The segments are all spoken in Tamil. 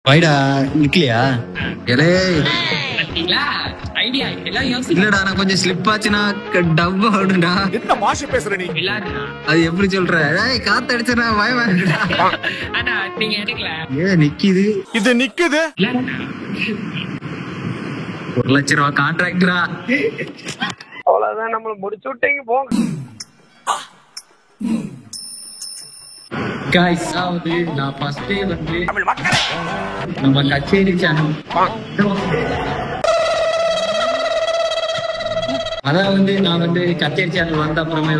வைடா நிக்கலையா? இல்லடா நான் கொஞ்சம் ஸ்லிப் ஆச்சுன்னா டப் ஆடுடா. என்ன பாஷை பேசுற நீ? அது எப்படி சொல்ற? காத்து அடிச்சா பயமா இருக்குடா. ஏன் நிக்குது? இது நிக்குது. 1,00,000 ரூபாய் கான்ட்ராக்டரா? அவ்வளவுதான், நம்மள முடிச்சு விட்டீங்க போங்க. காய்ஸ் நான் ஃபர்ஸ்ட் டே வந்து நம்ம கச்சேரி சேனல் அதான் நான் கச்சேரி சேனல் வந்த அப்புறமே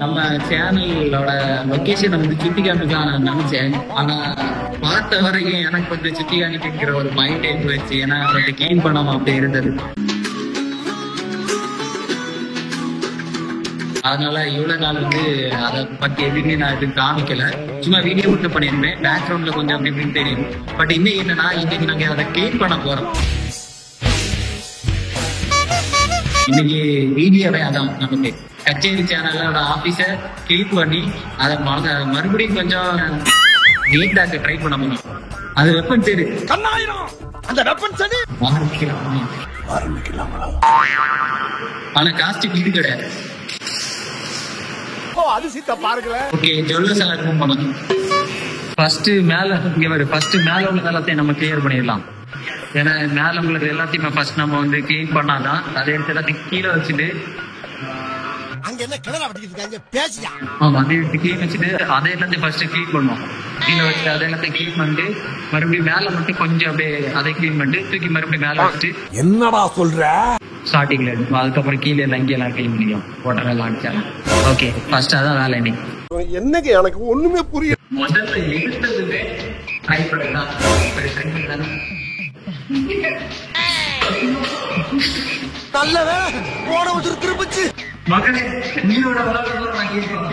நம்ம சேனலோட லொகேஷனை சுத்தி காமிக்கலாம் நான் நினைச்சேன். ஆனா பார்த்த வரைக்கும் எனக்கு சுத்தி காமிக்கிற ஒரு மைண்ட் இருந்துச்சு. ஏன்னா கிளீன் பண்ணாம அப்படியே இருந்தது. அதனால இவ்வளவு நாள் அதை பத்தி எதுவுமே நான் இது காமிக்கல. சும்மா வீடியோ மட்டும் பண்ணிருந்தேன். பேக்ரவுண்ட்ல கொஞ்சம் அப்படி இப்படின்னு தெரியும். பட் இன்னைக்கு என்னன்னா, இன்னைக்கு நாங்க அதை கிளீன் பண்ண போறோம். இன்னைக்கு வீடியோவே அதான் நமக்கு கச்சேரி சேனலோட ஆபீஸ கிளீன் பண்ணி அதை மறுபடியும் கொஞ்சம் நீட்டாக்க ட்ரை பண்ண முடியும். அது வெப்பன் சரி அந்த வெப்பன் சரி ஆரம்பிக்கலாம். ஆனா காஸ்டியூம் இது கிடையாது. ஓகே, ஜுவல்லர்ஸ் எல்லாம் ரிமூவ் பண்ணணும். ஃபர்ஸ்ட் மேல உள்ள எல்லாத்தையும் நம்ம கிளியர் பண்ணிடலாம். ஏன்னா மேல உள்ளது எல்லாத்தையுமே ஃபர்ஸ்ட் நம்ம கிளீன் பண்ணாதான் அதை எடுத்து எல்லாத்தையும் கீழே வச்சுட்டு ஆமா அதை எடுத்து கிளீன் வச்சுட்டு அதை எல்லாத்தையும் ஃபர்ஸ்ட் கிளீன் பண்ணுவோம். கீழே வச்சுட்டு அதை எல்லாத்தையும் கிளீன் பண்ணிட்டு மறுபடியும் மேல மட்டும் கொஞ்சம் அப்படியே அதை கிளீன் பண்ணிட்டு தூக்கி மறுபடியும் மேல வச்சுட்டு என்னடா சொல்ற ஸ்டார்டிங்ல இருக்கும். அதுக்கப்புறம் கீழே எல்லாம் இங்கெல்லாம் கிளீன் பண்ணியும் போட்டோ எல்லாம் அடிச்சாலும். ஓகே, ஃபர்ஸ்ட் அதான் வேலை. இன்னைக்கு என்னங்க எனக்கு ஒண்ணுமே புரியல. முதல்ல எடுத்ததுமே ட்ரை பண்ணலாம். நல்லவே போன வந்து திரும்பிச்சு மகனே நீரோட வளர்ந்து நான் கேட்கிறேன்.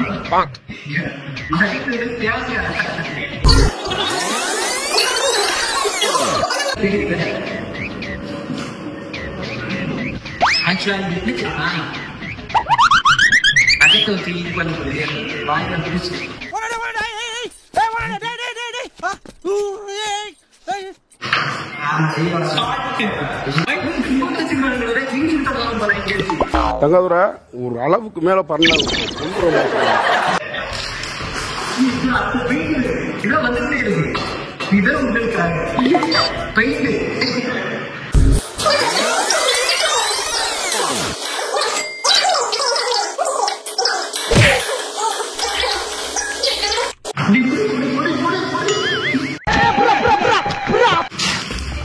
தங்கதுரை ஒரு அளவுக்கு மேல பண்ண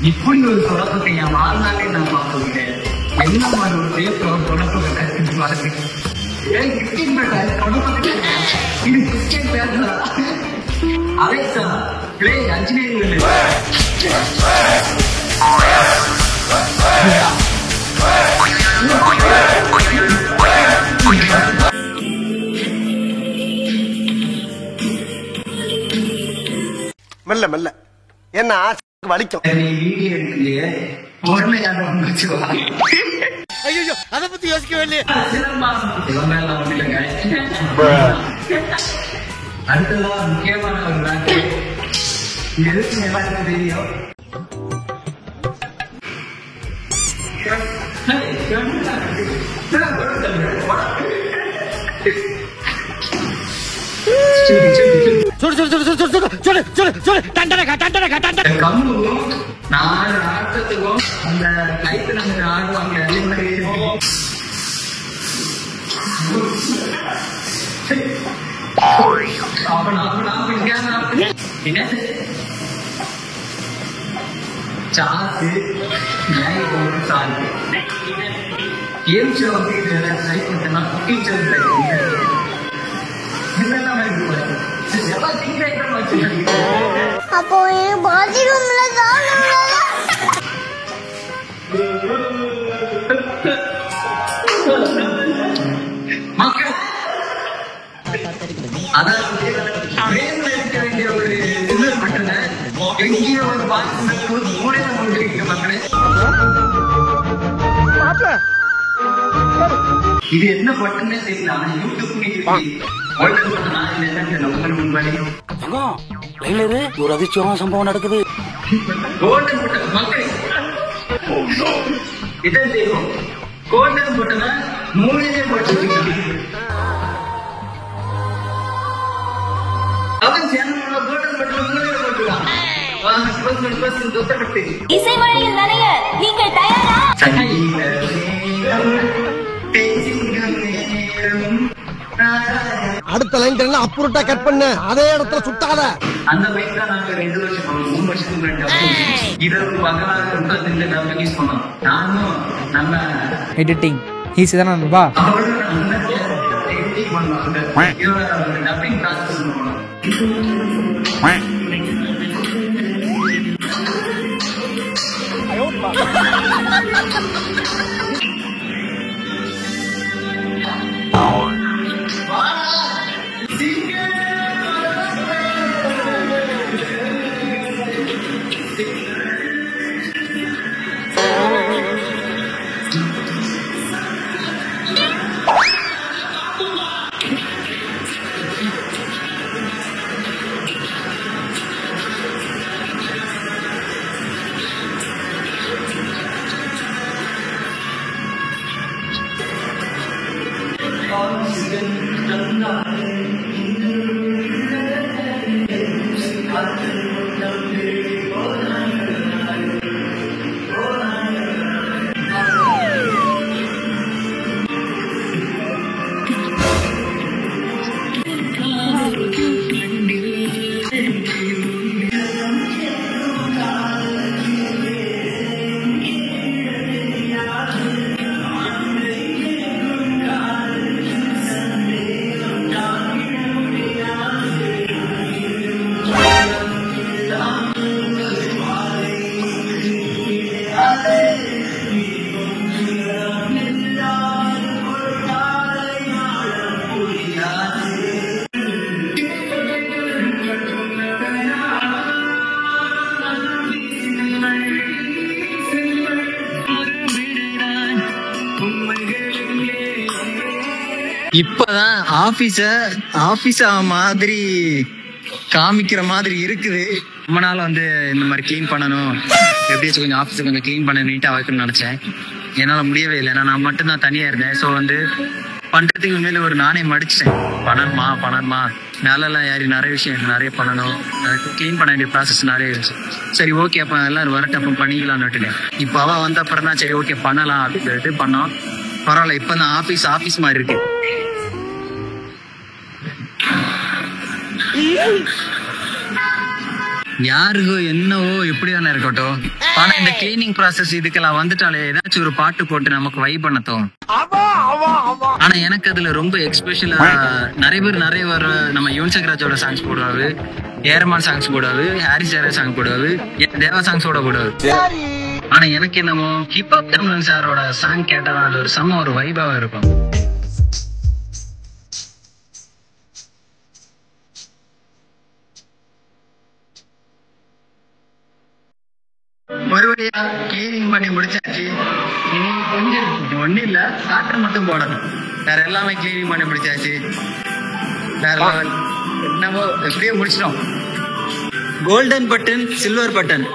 இப்படி ஒரு தொடக்கத்தை என் வாழ்நாளே நான் பார்த்துக்கிட்டேன். என்ன மாதிரி ஒரு சேஃப் தொடக்கம் கற்றுட்டு பாருங்க. Alexa play Anjaneyar. மெல்ல மெல்ல என்ன வலிக்கும். ஐயோ அத பத்தி யோசிக்கவே இல்லையே. அடுத்ததா முக்கியமான ஒரு நாட்டு எதுக்கு எல்லாருக்கும் தெரியும். நாலு ஆட்டத்துக்கும் அந்த கைத்து நம்ம ஆடுவாங்க. சாத்து கேம் ஷோ ட்ரை பண்ணா டீச்சர் அப்போ பாத்ரூம்ல தான் மக்கள் அதாவது இருக்க வேண்டிய ஒரு மட்டும் எங்கேயோ ஒரு மூலையில முடிக்க மக்களே. இது என்ன பட்டுன்னே தெரியல. ஆனா யூடியூப் ஒரு அதிர்ச்சியான சம்பவம் நடக்குது. கோல்டன் பட்டன் மக்கள் இதான் தெரியும். கோல்டன் பட்டனை மூலையிலே போட்டு அவன் சேனலோட கோல்டன் பட்டன் மூலையிலே போட்டுருவான். இசைமழையில் நனைய நீங்கள் தயாரா? அடுத்த லைன் அப்புறட்டா கட் பண்ண அதே இடத்துல சுத்தாத. அந்த பைக் தான் நாங்க 2 வருஷம் 3 வருஷத்துக்கு முன்னாடி இரவு பகலாக உட்கார்ந்து நம்ம யூஸ் பண்ணோம். நானும் நம்ம எடிட்டிங் ஈஸி தானே நண்பா. எடிட்டிங் பண்ணோம். இதோட டப்பிங் ப்ராசஸ் பண்ணுவோம். இப்பதான் ஆபீஸா மாதிரி காமிக்கிற மாதிரி இருக்குது. ரொம்ப நாள் வந்து இந்த மாதிரி கிளீன் பண்ணணும், எப்படியாச்சும் கொஞ்சம் ஆபீஸை கொஞ்சம் கிளீன் பண்ண நீட்டா வைக்கணும்னு நினைச்சேன். என்னால முடியவே இல்லை. நான் மட்டும் தான் தனியா இருந்தேன். ஸோ வந்து பண்றதுக்கு மேல ஒரு நானே மடிச்சிட்டேன். பண்ணணுமா மேலெல்லாம் ஏறி நிறைய விஷயம் நிறைய பண்ணணும். கிளீன் பண்ண வேண்டிய ப்ராசஸ் நிறைய இருந்துச்சு. சரி ஓகே அப்ப எல்லாரும் வரட்டு அப்ப பண்ணிக்கலாம்னு விட்டுட்டேன். இப்போ அவ வந்த அப்புறம் தான் சரி ஓகே பண்ணலாம் அப்படின்னு சொல்லிட்டு பண்ணோம். பரவாயில்ல, இப்பதான் ஆபீஸ் மாதிரி இருக்கு. யாருக்கோ என்னவோ எப்படிதானே இருக்கட்டும். ஆனா இந்த கிளீனிங் ப்ராசஸ் இதுக்கெல்லாம் வந்துட்டாலே ஏதாச்சும் ஒரு பாட்டு போட்டு நமக்கு வைப் பண்ண தோணும். ஆனா எனக்கு அதுல ரொம்ப எக்ஸ்பெஷலா நிறைய பேர் நம்ம யுவன் சங்கர் ராஜோட சாங்ஸ் போடுவாரு, ஏரமான் சாங்ஸ் போடுவாரு, ஹாரிஸ் ஜெயராஜ் சாங் போடுவாரு, தேவா சாங்ஸோட போடுவாரு. ஆனா எனக்கு என்னமோ ஹிப்ஹாப் தமிழன் சாரோட சாங் கேட்டதான் அது ஒரு செம்ம ஒரு வைபாவா இருக்கும். மறுபடியா கிளீனிங் பண்ணி முடிச்சாச்சு. இனி கொஞ்சம் ஒன்னும் இல்ல, சாட்டர் மட்டும் போடணும். வேற எல்லாமே கிளீனிங் பண்ணி முடிச்சாச்சு. வேற என்னவோ எப்படியோ முடிச்சிட்டோம். Golden button, silver button.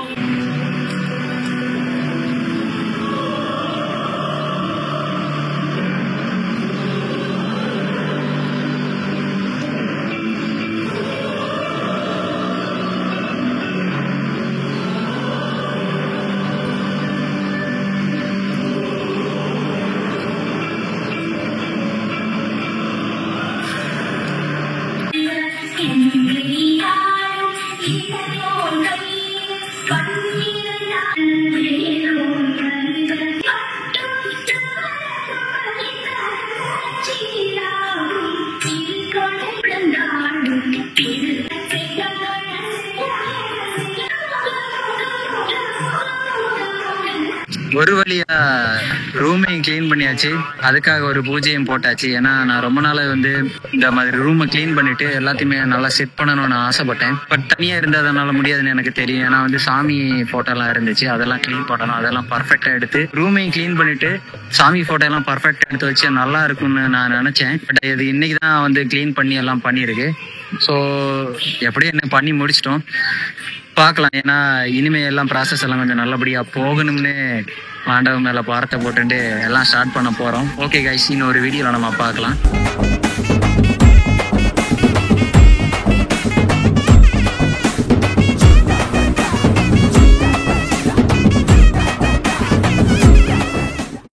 ஒரு வழியா ரூமையும் கிளீன் பண்ணியாச்சு. அதுக்காக ஒரு பூஜையும் போட்டாச்சு. ஏன்னா நான் ரொம்ப நாளா வந்து இந்த மாதிரி ரூமை கிளீன் பண்ணிட்டு எல்லாத்தையுமே நல்லா செட் பண்ணணும்னு ஆசைப்பட்டேன். பட் தனியா இருந்ததுனால முடியாதுன்னு எனக்கு தெரியும். ஏன்னா வந்து சாமி போட்டோ எல்லாம் இருந்துச்சு, அதெல்லாம் கிளீன் பண்ணணும். அதெல்லாம் பர்ஃபெக்டா எடுத்து ரூமையும் கிளீன் பண்ணிட்டு சாமி போட்டோ எல்லாம் பர்ஃபெக்டா எடுத்து வச்சு நல்லா இருக்கும்னு நான் நினைச்சேன். பட் இது இன்னைக்குதான் வந்து கிளீன் பண்ணி எல்லாம் பண்ணிருக்கு. ஸோ எப்படியும் என்ன பண்ணி முடிச்சிட்டோம், பார்க்கலாம். ஏன்னா இனிமே எல்லாம் ப்ராசஸ் எல்லாம் கொஞ்சம் நல்லபடியா போகணும்னு ஆண்டவன் மேல பாரத்தை போட்டுட்டு எல்லாம் ஸ்டார்ட் பண்ண போறோம். ஓகே கைஸ், இன்னொரு வீடியோல நம்ம பார்க்கலாம்.